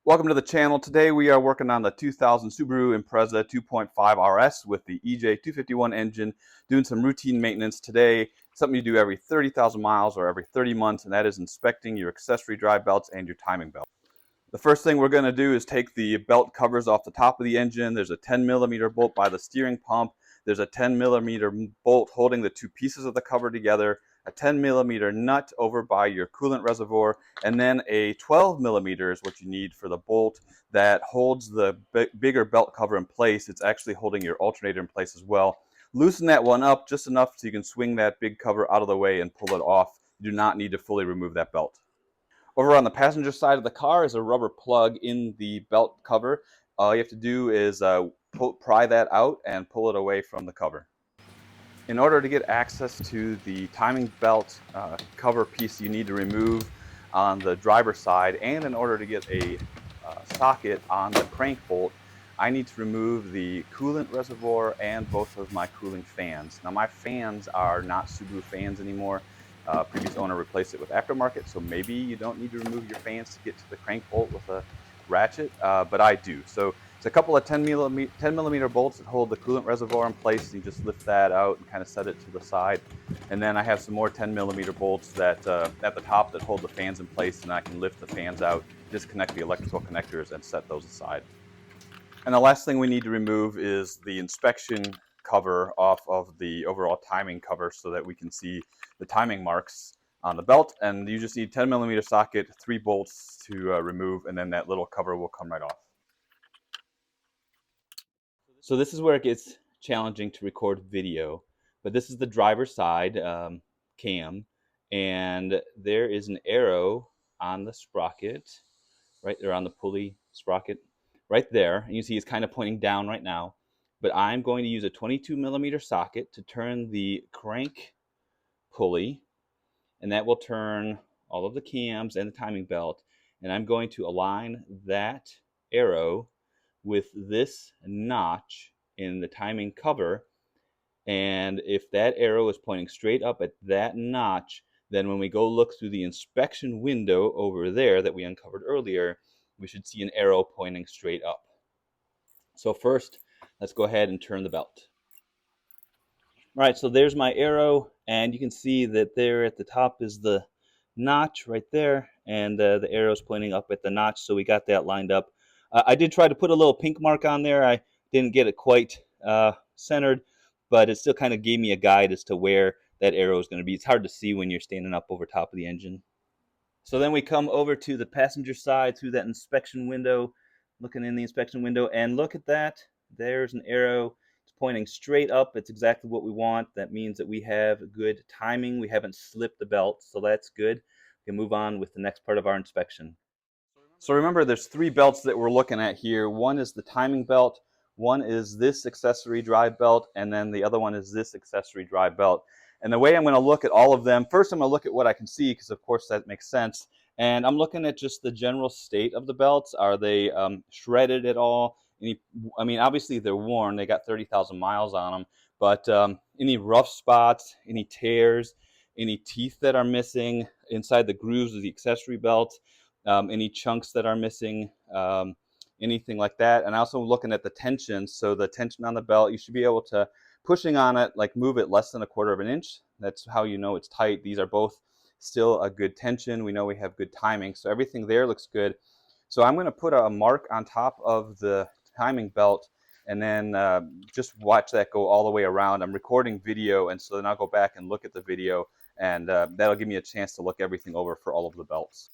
Welcome to the channel. Today we are working on the 2000 Subaru Impreza 2.5 RS with the EJ251 engine, doing some routine maintenance today, something you do every 30,000 miles or every 30 months, and that is inspecting your accessory drive belts and your timing belt. The first thing we're going to do is take the belt covers off the top of the engine. There's a 10mm bolt by the steering pump. There's a 10mm bolt holding the two pieces of the cover together, a 10mm nut over by your coolant reservoir, and then a 12mm is what you need for the bolt that holds the bigger belt cover in place. It's actually holding your alternator in place as well. Loosen that one up just enough so you can swing that big cover out of the way and pull it off. You do not need to fully remove that belt. Over on the passenger side of the car is a rubber plug in the belt cover. All you have to do is pry that out and pull it away from the cover. In order to get access to the timing belt cover piece you need to remove on the driver's side, and in order to get a socket on the crank bolt, I need to remove the coolant reservoir and both of my cooling fans. Now my fans are not Subaru fans anymore. Previous owner replaced it with aftermarket, so maybe you don't need to remove your fans to get to the crank bolt with a ratchet, but I do. So it's a couple of 10mm bolts that hold the coolant reservoir in place, and you just lift that out and kind of set it to the side. And then I have some more 10mm bolts that at the top that hold the fans in place, and I can lift the fans out, disconnect the electrical connectors, and set those aside. And the last thing we need to remove is the inspection cover off of the overall timing cover so that we can see the timing marks on the belt. And you just need 10mm socket, 3 bolts to remove, and then that little cover will come right off. So this is where it gets challenging to record video, but this is the driver's side cam, and there is an arrow on the sprocket, right there on the pulley sprocket, right there. And you see it's kind of pointing down right now, but I'm going to use a 22mm socket to turn the crank pulley, and that will turn all of the cams and the timing belt. And I'm going to align that arrow with this notch in the timing cover. And if that arrow is pointing straight up at that notch, then when we go look through the inspection window over there that we uncovered earlier, we should see an arrow pointing straight up. So first, let's go ahead and turn the belt. All right, so there's my arrow, and you can see that there at the top is the notch right there, and the arrow's pointing up at the notch, so we got that lined up. I did try to put a little pink mark on there. I didn't get it quite centered, but it still kind of gave me a guide as to where that arrow is going to be. It's hard to see when you're standing up over top of the engine. So then we come over to the passenger side through that inspection window, looking in the inspection window, and look at that. There's an arrow. It's pointing straight up. It's exactly what we want. That means that we have good timing. We haven't slipped the belt, so that's good. We can move on with the next part of our inspection. So remember, there's 3 belts that we're looking at here. One is the timing belt, one is this accessory drive belt, and then the other one is this accessory drive belt. And the way I'm going to look at all of them, first I'm going to look at what I can see, because of course that makes sense. And I'm looking at just the general state of the belts. Are they shredded at all? I mean, obviously they're worn. They got 30,000 miles on them. But any rough spots, any tears, any teeth that are missing inside the grooves of the accessory belt, any chunks that are missing, anything like that. And also looking at the tension. So the tension on the belt, you should be able to, pushing on it, like move it less than 1/4 of an inch. That's how you know it's tight. These are both still a good tension. We know we have good timing. So everything there looks good. So I'm going to put a mark on top of the timing belt, and then just watch that go all the way around. I'm recording video, and so then I'll go back and look at the video, and that'll give me a chance to look everything over for all of the belts.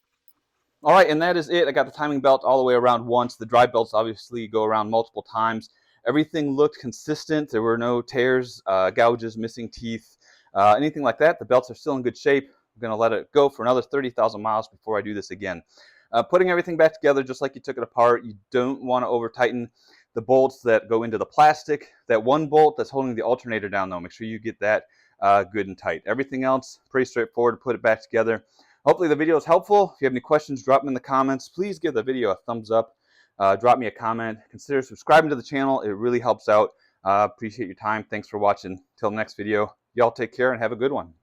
All right, and that is it. I got the timing belt all the way around once. The drive belts obviously go around multiple times. Everything looked consistent. There were no tears, gouges, missing teeth, anything like that. The belts are still in good shape. I'm going to let it go for another 30,000 miles before I do this again. Putting everything back together just like you took it apart, you don't want to over-tighten the bolts that go into the plastic. That one bolt that's holding the alternator down, though, make sure you get that good and tight. Everything else, pretty straightforward to put it back together. Hopefully the video is helpful. If you have any questions, drop them in the comments. Please give the video a thumbs up. Drop me a comment. Consider subscribing to the channel. It really helps out. Appreciate your time. Thanks for watching. Till the next video, y'all take care and have a good one.